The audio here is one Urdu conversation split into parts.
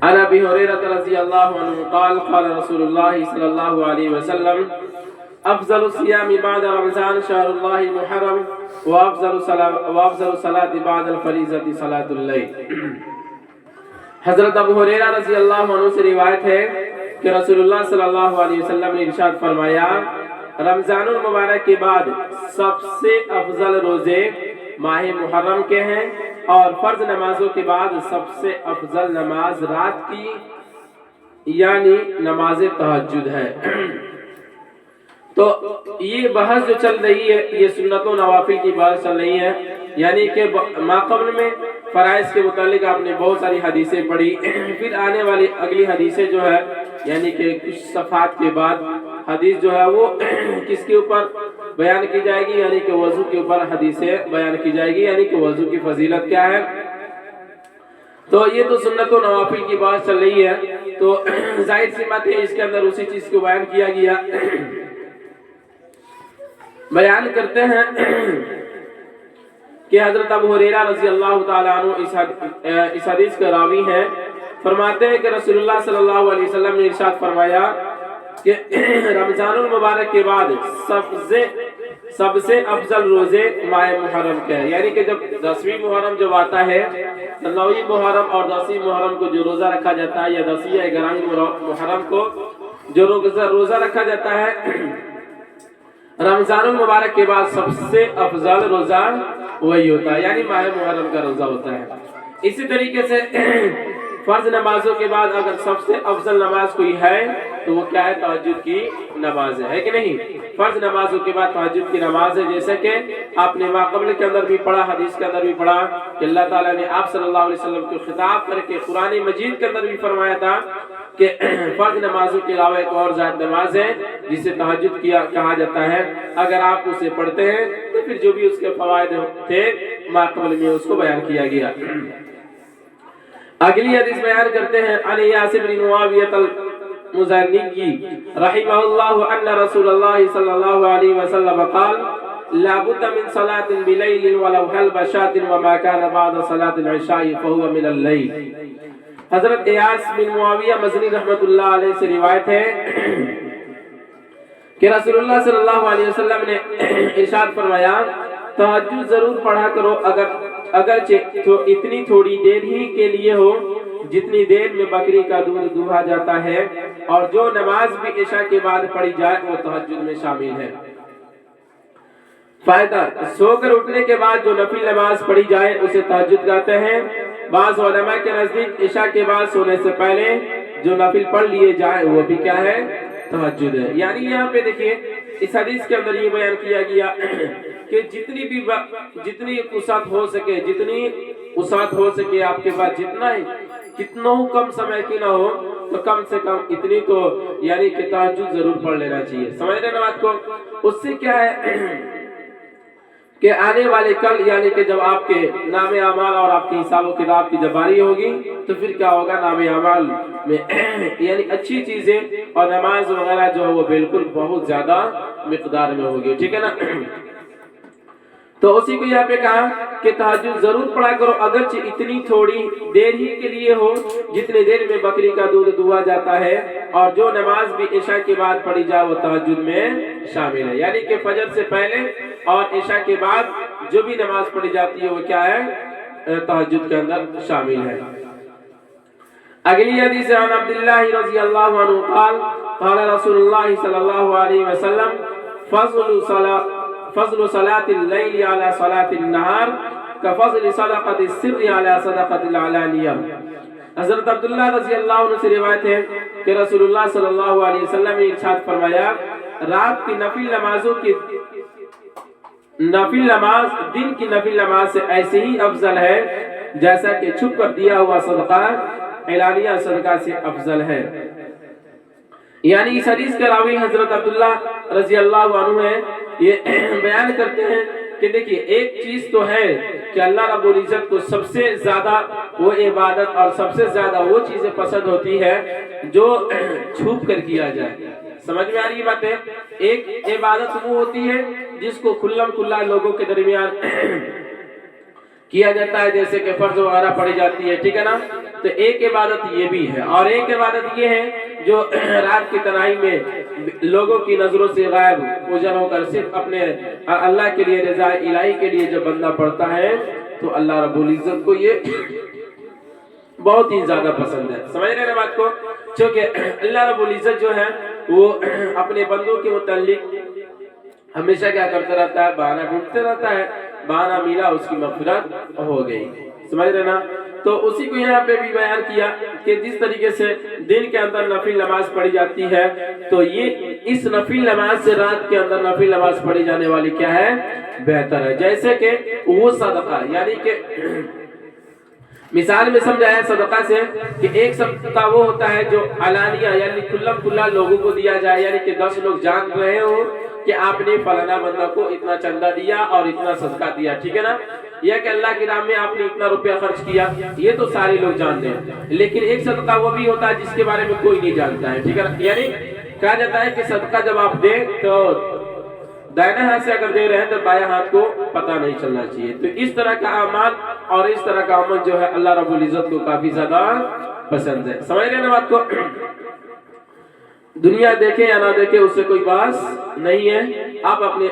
عن ابی ہریرہ رضی اللہ عنہ قال قال رسول اللہ صلی اللہ علیہ وسلم افضل الصيام بعد رمضان شهر الله المحرم وافضل صلاة بعد الفریضة صلاة الليل۔ حضرت ابو ہریرہ رضی اللہ عنہ سے روایت ہے کہ رسول اللہ صلی اللہ علیہ وسلم نے ارشاد فرمایا رمضان المبارک کے بعد سب سے افضل روزے ماہ محرم کے ہیں اور فرض نمازوں کے بعد سب سے افضل نماز رات کی یعنی نماز تہجد ہے۔ تو یہ بحث جو چل رہی ہے یہ سنت و نوافل کی بحث چل رہی ہے، یعنی کہ ماقبل میں فرائض کے متعلق آپ نے بہت ساری حدیثیں پڑھی، پھر آنے والی اگلی حدیثیں جو ہے یعنی کہ کچھ صفحات کے بعد حدیث جو ہے وہ کس کے اوپر بیان کی جائے گی، یعنی کہ وضو کے اوپر حدیثیں بیان کی جائے گی، یعنی کہ وضو کی فضیلت کیا ہے۔ تو یہ تو سنت و نوافل کی بات چل رہی ہے، تو ظاہر سی بات ہے اس کے اندر اسی چیز کو بیان کیا گیا۔ بیان کرتے ہیں کہ حضرت ابو ہریرہ رضی اللہ تعالیٰ عنہ اس حدیث کے راوی ہیں، فرماتے ہیں کہ رسول اللہ صلی اللہ علیہ وسلم نے ارشاد فرمایا کہ رمضان المبارک کے بعد سب سے افضل روزے ماہ محرم کے ہیں، یعنی کہ جب 10ویں محرم جب آتا ہے، 9ویں محرم اور 10ویں محرم کو جو روزہ رکھا جاتا ہے، یا 10ویں یا 11ویں محرم کو جو روزہ رکھا جاتا ہے، رمضان المبارک کے بعد سب سے افضل روزہ وہی ہوتا ہے، یعنی ماہ محرم کا روزہ ہوتا ہے۔ اسی طریقے سے فرض نمازوں کے بعد اگر سب سے افضل نماز کوئی ہے تو وہ کیا ہے؟ تہجد کی نماز ہے کہ نہیں؟ فرض نمازوں کے بعد تہجد کی نماز ہے، جیسے کہ آپ نے ماقبل کے اندر بھی پڑھا، حدیث کے اندر بھی پڑھا کہ اللہ تعالیٰ نے آپ صلی اللہ علیہ وسلم کو خطاب کر کے قرآن مجید کے اندر بھی فرمایا تھا کہ فرض نمازوں کے علاوہ ایک اور زائد نماز ہے جسے تہجد کہا جاتا ہے، اگر آپ اسے پڑھتے ہیں تو پھر جو بھی اس کے فوائد تھے ماقبل میں اس کو بیان کیا گیا۔ اگلی حدیث بیان کرتے ہیں عن یاس بن معاویہ المزنی رحمہ اللہ ان رسول اللہ صلی اللہ علیہ وسلم قال لا بد من صلاة بلیل ولو حلب شاة وما كان بعد صلاة العشاء فهو من اللیل۔ حضرت یاس بن معاویہ مزنی رحمت اللہ علیہ سے روایت ہے کہ رسول اللہ صلی اللہ علیہ وسلم نے ارشاد فرمایا تہجد ضرور پڑھا کرو اگرچہ تو اتنی تھوڑی دیر ہی کے لیے ہو جتنی دیر میں بکری کا دودھ دوہا جاتا ہے، اور جو نماز بھی عشاء کے بعد پڑھی جائے وہ تہجد میں شامل ہے۔ فائدہ، سو کر اٹھنے کے بعد جو نفل نماز پڑھی جائے اسے تہجد کہتے ہیں۔ بعض علماء کے نزدیک عشاء کے بعد سونے سے پہلے جو نفل پڑھ لیے جائے وہ بھی کیا ہے؟ تہجد ہے۔ یعنی یہاں پہ دیکھیے اس حدیث کے اندر یہ بیان کیا گیا کہ جتنی وسعت ہو سکے آپ کے پاس کتنا کم سمے کی نہ ہو تو کم سے کم اتنی تو یعنی کہ تہجد ضرور پڑھ لینا چاہیے۔ سمجھ رہے ہیں بات کو؟ اس سے کیا ہے کہ آنے والے کل یعنی کہ جب آپ کے نام اعمال اور آپ کے حساب و کتاب کی جب باری ہوگی تو پھر کیا ہوگا؟ نام اعمال میں یعنی اچھی چیزیں اور نماز وغیرہ جو ہے وہ بالکل بہت زیادہ مقدار میں ہوگی، ٹھیک ہے نا؟ تو اسی کو یہاں پہ کہا کہ تہجد ضرور پڑھا کرو اگرچہ اتنی تھوڑی دیر ہی کے لیے ہو جتنے دیر میں بکری کا دودھ دہا جاتا ہے، اور جو نماز بھی عشاء کے بعد پڑھی جائے وہ تہجد میں شامل ہے، یعنی کہ فجر سے پہلے اور عشاء کے بعد جو بھی نماز پڑھی جاتی ہے وہ کیا ہے؟ تہجد کے اندر شامل ہے۔ اگلی حدیث عن عبداللہ رضی اللہ عنہ قال قال رسول اللہ صلی اللہ علیہ وسلم فضل صلاة اللیل علی صلاة النہار کفضل صدقۃ السر علی صدقۃ العلانیہ۔ حضرت عبداللہ رضی اللہ عنہ سے روایت ہے کہ رسول اللہ صلی اللہ علیہ وسلم نے ارشاد فرمایا رات کی نفل نماز دن کی نفل نماز سے ایسے ہی افضل ہے جیسا کہ چھپ کر دیا ہوا صدقہ اعلانیہ صدقہ سے افضل ہے۔ یعنی اس حدیث کے راوی حضرت عبداللہ رضی اللہ عنہ ہے، یہ بیان کرتے ہیں کہ دیکھیے ایک چیز تو ہے کہ اللہ رب العزت کو سب سے زیادہ وہ عبادت اور سب سے زیادہ وہ چیزیں پسند ہوتی ہے جو چھپ کر کیا جائے۔ سمجھ میں آ رہی بات ہے؟ ایک عبادت وہ ہوتی ہے جس کو کھلم کھلا لوگوں کے درمیان کیا جاتا ہے، جیسے کہ فرض وغیرہ پڑھی جاتی ہے، ٹھیک ہے نا؟ تو تو ایک عبادت یہ بھی ہے، اور ایک عبادت یہ ہے جو رات کی تنہائی میں لوگوں کی نظروں سے غائب اجڑ ہو کر صرف اپنے اللہ کے لیے، رضا الہی کے لیے جب بندہ پڑھتا ہے تو اللہ رب العزت کو یہ بہت ہی زیادہ پسند ہے۔ سمجھ رہے ہیں بات کو؟ چونکہ اللہ رب العزت جو ہے وہ اپنے بندوں کے متعلق ہمیشہ کیا کرتا رہتا ہے؟ بہانہ ڈھونڈتے رہتا ہے، بہانہ ملا اس کی مغفرت ہو گئی۔ سمجھ رہے نا؟ تو اسی کو یہاں پہ بھی بیان کیا کہ جس طریقے سے دن کے اندر نفل نماز پڑھی جاتی ہے تو یہ اس نفل نماز سے رات کے اندر نفل نماز پڑھی جانے والی کیا ہے؟ بہتر ہے۔ جیسے کہ وہ صدقہ، یعنی کہ مثال میں سمجھایا صدقہ سے کہ ایک صدقہ وہ ہوتا ہے جو علانیہ یعنی کھلم کھلا لوگوں کو دیا جائے، یعنی کہ 10 لوگ جان رہے ہو کہ آپ نے فلانا بندہ کو اتنا چندہ دیا اور اتنا صدقہ دیا، ٹھیک ہے نا؟ یا کہ اللہ کی راہ میں آپ نے اتنا روپیہ خرچ کیا، یہ تو سارے لوگ جانتے ہیں۔ لیکن ایک صدقہ وہ بھی ہوتا ہے جس کے بارے میں کوئی نہیں جانتا ہے، ٹھیک ہے نا؟ یعنی کہا جاتا ہے کہ صدقہ جب آپ دیں تو دائیں ہاتھ سے اگر دے رہے ہیں تو بائیں ہاتھ کو پتہ نہیں چلنا چاہیے۔ تو اس طرح کا اعمال اور اس طرح کا عمل جو ہے اللہ رب العزت کو کافی زیادہ پسند ہے۔ سمجھ رہے ہیں نا بات کو؟ دنیا دیکھے یا نہ دیکھے اس سے کوئی باس نہیں ہے، آپ اپنے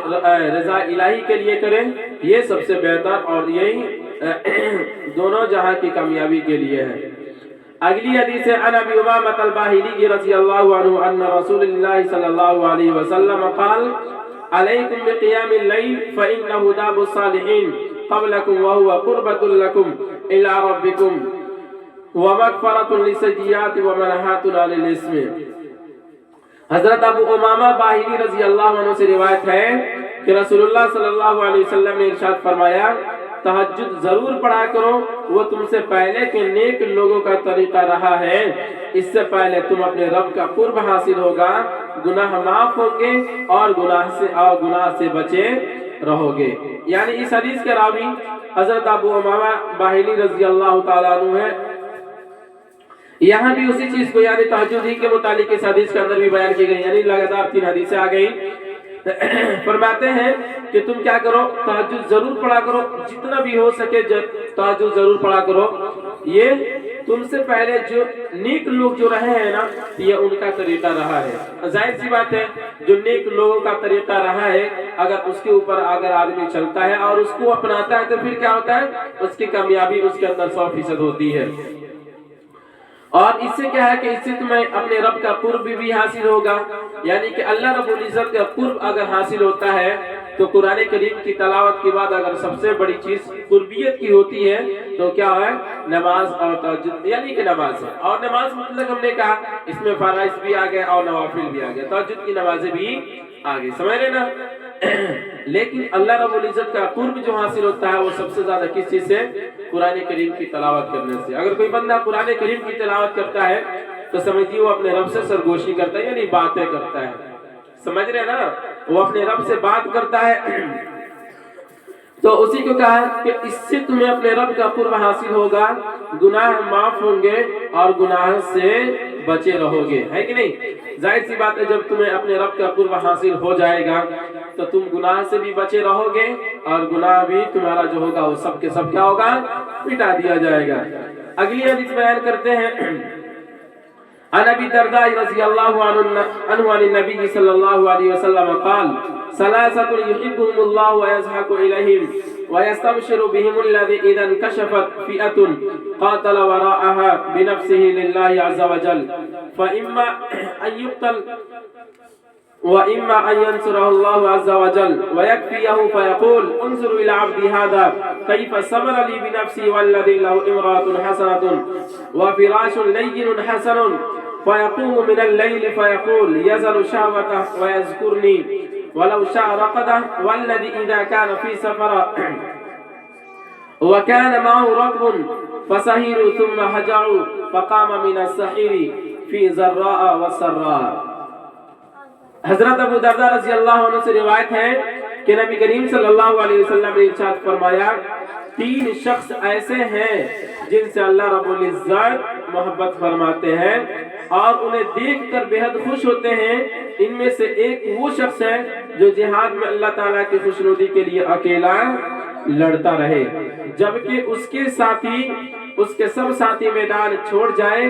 رضا الہی کے لیے کریں، یہ سب سے بہتر اور یہی دونوں جہاں کی کامیابی کے لیے ہے۔ اگلی حدیث ہے عن ابی امامۃ الباہلی رضی اللہ عنہ ان رسول اللہ صلی اللہ علیہ وسلم قال علیکم بقیام اللیل فإنہ داب الصالحین قبلکم وہو قربۃ لکم الی ربکم ومغفرۃ للسیئات ومنہاۃ عن الاسم۔ حضرت ابو امامہ باہلی رضی اللہ عنہ سے روایت ہے کہ رسول اللہ صلی اللہ علیہ وسلم نے ارشاد فرمایا تہجد ضرور پڑھا کرو، وہ تم سے پہلے کے نیک لوگوں کا طریقہ رہا ہے، اس سے پہلے تم اپنے رب کا قرب حاصل ہوگا، گناہ معاف ہوں گے اور گناہ سے بچے رہو گے۔ یعنی اس حدیث کے راوی حضرت ابو امامہ باہلی رضی اللہ تعالیٰ عنہ ہے۔ یہاں بھی اسی چیز کو یعنی تہجد ہی کے متعلق اس حدیث کے اندر بھی بیان کی گئی، یعنی لگاتار 3 حدیثیں آ گئی۔ فرماتے ہیں کہ تم کیا کرو؟ تہجد ضرور پڑھا کرو، جتنا بھی ہو سکے تہجد ضرور پڑھا کرو۔ یہ تم سے پہلے جو نیک لوگ جو رہے ہیں نا، یہ ان کا طریقہ رہا ہے۔ ظاہر سی بات ہے جو نیک لوگوں کا طریقہ رہا ہے اگر اس کے اوپر اگر آدمی چلتا ہے اور اس کو اپناتا ہے تو پھر کیا ہوتا ہے؟ اس کی کامیابی اس کے اندر 100% ہوتی ہے۔ اور اس سے کیا ہے کہ اس سے تمہیں اپنے رب کا قرب بھی حاصل ہوگا، یعنی کہ اللہ رب العزت کا قرب اگر حاصل ہوتا ہے تو قرآن کریم کی تلاوت کے بعد اگر سب سے بڑی چیز قربیت کی ہوتی ہے تو کیا ہے؟ نماز اور تہجد، یعنی کہ نماز ہے۔ اور نماز مطلق ہم نے کہا اس میں فرائض بھی آ گئے اور نوافل بھی آ گئے، تہجد کی نمازیں بھی آ گئی، سمجھ رہے نا؟ لیکن اللہ رب العزت کا قرب جو حاصل ہوتا ہے وہ سب سے زیادہ کس چیز سے؟ قرآن کریم کی تلاوت کرنے سے۔ اگر کوئی بندہ قرآن کریم کی تلاوت کرتا ہے تو سمجھیے وہ اپنے رب سے سرگوشی کرتا ہے، یعنی باتیں کرتا ہے، سمجھ رہے نا؟ وہ اپنے رب سے بات کرتا ہے۔ تو اسی کو کہا کہ اس سے تمہیں اپنے رب کا قرب حاصل ہوگا، گناہ معاف ہوں گے اور گناہ سے بچے رہو گے، ہے کہ نہیں؟ ظاہر سی بات ہے جب تمہیں اپنے رب کا قرب حاصل ہو جائے گا تو تم گناہ سے بھی بچے رہو گے اور گناہ بھی تمہارا جو ہوگا وہ سب کے سب کیا ہوگا؟ مٹا دیا جائے گا۔ اگلی حدیث بیان کرتے ہیں عن ابی الدرداء رضی اللہ عنہ عن النبی صلی اللہ علیہ وسلم قال ثلاثة يحبهم الله ويزهق إليهم ويستبشر بهم الذي إذا انكشفت فئة قاتل وراءها بنفسه لله عز وجل فإما أن يقتل وإما أن ينصره الله عز وجل ويكفيه فيقول انظر إلى عبدي هذا كيف صبر لي بنفسي والذي له امرأة حسنة وفراش لين حسن فيقوم من الليل فيقول يزل شهوته ويذكرني ولو شاء رقده والذي إذا كان في سفر وكان معه ركب فسهروا ثم هجعوا فقام من السحير في ذراء وسراء۔ حضرت ابو درداء رضی اللہ عنہ سے روایت ہے کہ نبی کریم صلی اللہ علیہ وسلم نے ارشاد فرمایا 3 شخص ایسے ہیں جن سے اللہ رب العزت محبت فرماتے ہیں اور انہیں دیکھ کر بے حد خوش ہوتے ہیں۔ ان میں سے ایک وہ شخص ہے جو جہاد میں اللہ تعالیٰ کی خوشنودی کے لیے اکیلا لڑتا رہے، جبکہ اس کے ساتھی اس کے سب ساتھی میدان چھوڑ جائے،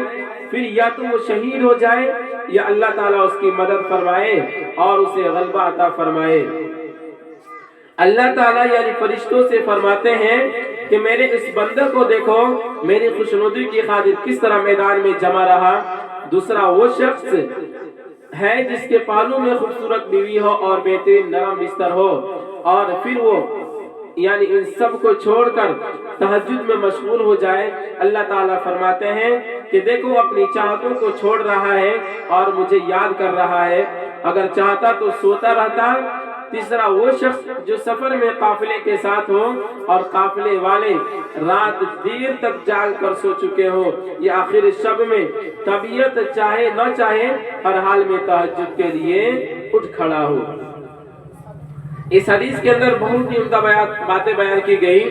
پھر یا تو وہ شہید ہو جائے یا اللہ تعالیٰ اس کی مدد فرمائے اور اسے غلبہ عطا فرمائے۔ اللہ تعالیٰ یعنی فرشتوں سے فرماتے ہیں کہ میرے اس بندے کو دیکھو، میری خوشنودی کی خاطر کس طرح میدان میں جمع رہا۔ دوسرا وہ شخص ہے جس کے پالوں میں خوبصورت بیوی ہو اور بہترین نرم بستر ہو، اور پھر وہ یعنی ان سب کو چھوڑ کر تہجد میں مشغول ہو جائے۔ اللہ تعالیٰ فرماتے ہیں کہ دیکھو اپنی چاہتوں کو چھوڑ رہا ہے اور مجھے یاد کر رہا ہے، اگر چاہتا تو سوتا رہتا۔ تیسرا وہ شخص جو سفر میں قافلے کے ساتھ ہو اور قافلے والے رات دیر تک جاگ کر سو چکے ہو، یہ آخر شب میں طبیعت چاہے نہ چاہے ہر حال میں تہجد کے لیے اٹھ کھڑا ہو۔ اس حدیث کے اندر بہت ہی عمدہ باتیں بیان کی گئی،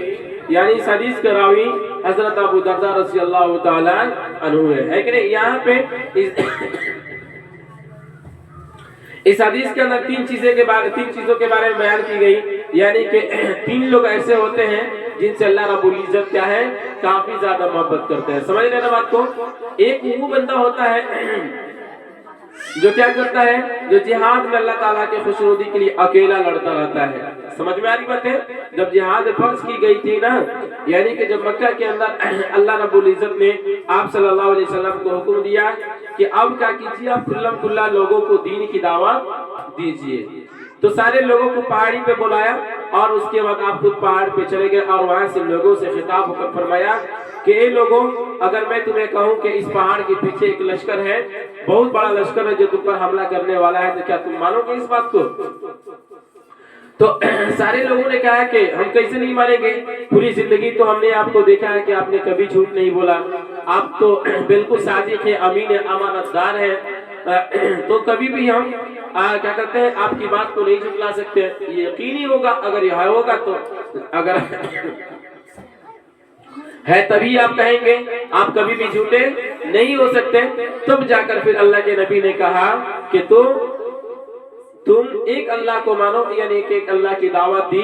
یعنی اس حدیث کے راوی حضرت ابو درداء رضی اللہ تعالیٰ عنہ ہے کہ نہیں۔ یہاں پہ اس حدیث کے اندر تین چیزوں کے بارے میں بیان کی گئی، یعنی کہ تین لوگ ایسے ہوتے ہیں جن سے اللہ رب العزت کیا ہے کافی زیادہ محبت کرتے ہیں۔ سمجھ لینا بات کو۔ ایک وہ بندہ ہوتا ہے جو کیا کرتا ہے، جو جہاد میں اللہ تعالیٰ کے خوشنودی کے لیے اکیلا لڑتا رہتا ہے۔ سمجھ میں آ رہی بات ہے؟ جب جہاد فرض کی گئی تھی نا، یعنی کہ جب مکہ کے اندر اللہ رب العزت نے آپ صلی اللہ علیہ وسلم کو حکم دیا کہ اب کیا کیجیے، آپ کھلم کھلا لوگوں کو دین کی دعوت دیجیے، تو سارے لوگوں کو پہاڑی پہ بلایا اور اس کے بعد آپ خود پہاڑ پہ چلے گئے اور وہاں سے لوگوں سے خطاب ہو کر فرمایا کہ اے لوگوں، اگر میں تمہیں کہوں کہ اس پہاڑ کے پیچھے ایک لشکر ہے، بہت بڑا لشکر ہے جو تم پر حملہ کرنے والا ہے، تو کیا تم مانو گے اس بات کو؟ تو سارے لوگوں نے کہا کہ ہم کیسے نہیں مانیں گے، پوری زندگی تو ہم نے آپ کو دیکھا ہے کہ آپ نے کبھی جھوٹ نہیں بولا، آپ تو بالکل صادق ہے، امین ہے، امانت دار ہے، تو کبھی بھی ہم کیا کرتے ہیں آپ کی بات کو نہیں جھٹلا سکتے۔ یہ یقینی ہوگا، اگر یہ ہوگا تو اگر ہے تبھی آپ کہیں گے، آپ کبھی بھی جھوٹے نہیں ہو سکتے۔ تب جا کر پھر اللہ کے نبی نے کہا کہ تم ایک اللہ کو مانو، یعنی ایک اللہ کی دعوت دی۔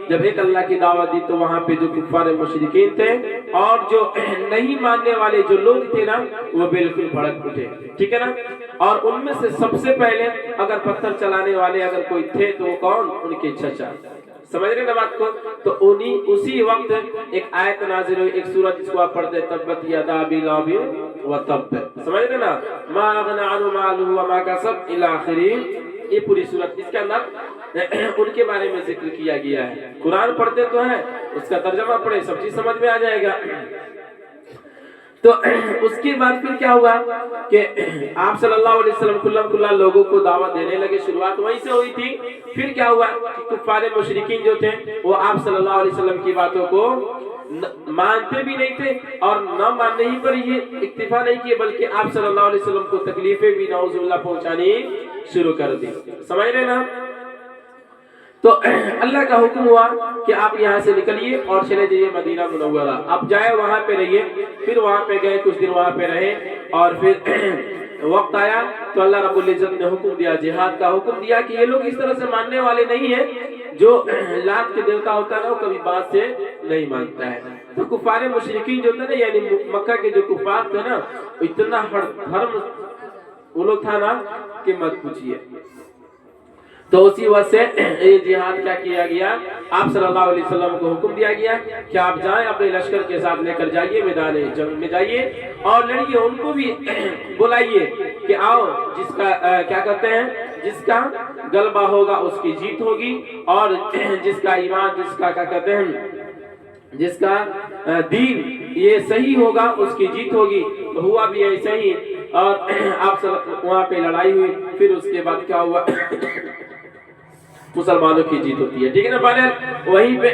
جب ایک اللہ کی دعوت دی تو وہاں پہ جو کفار مشرکین تھے اور جو نہیں ماننے والے جو لوگ تھے نا، وہ بالکل بھڑک اٹھے، ٹھیک ہے نا۔ اور ان میں سے سب سے پہلے اگر پتھر چلانے والے اگر کوئی تھے تو وہ کون؟ ان کے چچا۔ سمجھ رہے نا بات کو؟ تو اسی وقت ایک آیت نازل ہوئی، ایک سورت جس کو آپ پڑھتے تبت یدا ابی لہب وتب، سمجھ رہے نا، ما اغنی عنہ مالہ وما کسب الی آخری، یہ پوری سورت اس کے اندر ان کے بارے میں ذکر کیا گیا ہے۔ قرآن پڑھتے تو ہیں، اس کا ترجمہ پڑھے سب چیز سمجھ میں آ جائے گا۔ تو اس کے بعد پھر کیا ہوا کہ آپ صلی اللہ علیہ وسلم کھلا لوگوں کو دعوت دینے لگے، شروعات وہیں سے ہوئی تھی۔ پھر کیا ہوا کہ کفار مشرکین جو تھے وہ آپ صلی اللہ علیہ وسلم کی باتوں کو مانتے بھی نہیں تھے، اور نہ ماننے ہی پر یہ اکتفا نہیں کیے بلکہ آپ صلی اللہ علیہ وسلم کو تکلیفیں بھی نعوذ باللہ پہنچانی شروع کر دی۔ سمجھ رہے نا؟ تو اللہ کا حکم ہوا کہ آپ یہاں سے نکلیے اور چلے جائیے مدینہ منورہ، آپ جائے وہاں پہ رہیے۔ پھر وہاں پہ گئے، کچھ دن وہاں پہ رہے، اور پھر وقت آیا تو اللہ رب العزت نے حکم دیا، جہاد کا حکم دیا کہ یہ لوگ اس طرح سے ماننے والے نہیں ہیں، جو لات کے دیوتا ہوتا ہے نا وہ کبھی بات سے نہیں مانتا ہے۔ تو کفار مشرکین جو تھے نا، یعنی مکہ کے جو کفار تھے نا، اتنا دھرم وہ لوگ تھا نا کہ مت پوچھیے۔ تو اسی وجہ سے یہ جہاد کیا کیا گیا، آپ صلی اللہ علیہ وسلم کو حکم دیا گیا کہ آپ جائیں اپنے لشکر کے ساتھ لے کر جائیے، میدان جنگ میں جائیے اور لڑیے، ان کو بھی بلائیے کہ آؤ، جس کا کیا کہتے ہیں، جس کا غلبہ ہوگا اس کی جیت ہوگی، اور جس کا ایمان، جس کا کیا کہتے ہیں، جس کا دین یہ صحیح ہوگا اس کی جیت ہوگی۔ تو ہوا بھی ایسا ہی، اور آپ وہاں پہ لڑائی ہوئی۔ پھر اس کے بعد کیا ہوا، مسلمانوں کی جیت ہوتی ہے، ٹھیک ہے نا۔ بہرحال وہیں پہ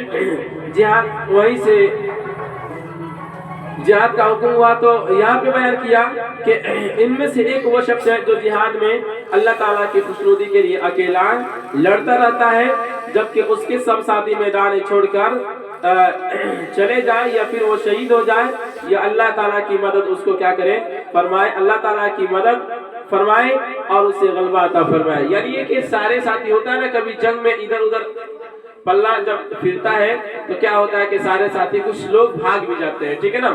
جہاد، وہیں سے جہاد کا حکم ہوا۔ تو یہاں پہ بیان کیا کہ ان میں سے ایک وہ شخص ہے جو جہاد میں اللہ تعالیٰ کی خوشنودی کے لیے اکیلا لڑتا رہتا ہے، جبکہ اس کے سب ساتھی میدان چھوڑ کر چلے جائیں، یا پھر وہ شہید ہو جائے، یا اللہ تعالیٰ کی مدد اس کو کیا کرے، فرمائے، اللہ تعالیٰ کی مدد فرمائے اور اسے غلبہ عطا فرمائے۔ یعنی یہ کہ سارے ساتھی ہوتا ہے نا، کبھی جنگ میں ادھر ادھر پلہ جب پھرتا ہے تو کیا ہوتا ہے کہ سارے ساتھی کچھ لوگ بھاگ بھی جاتے ہیں، ٹھیک ہے نا۔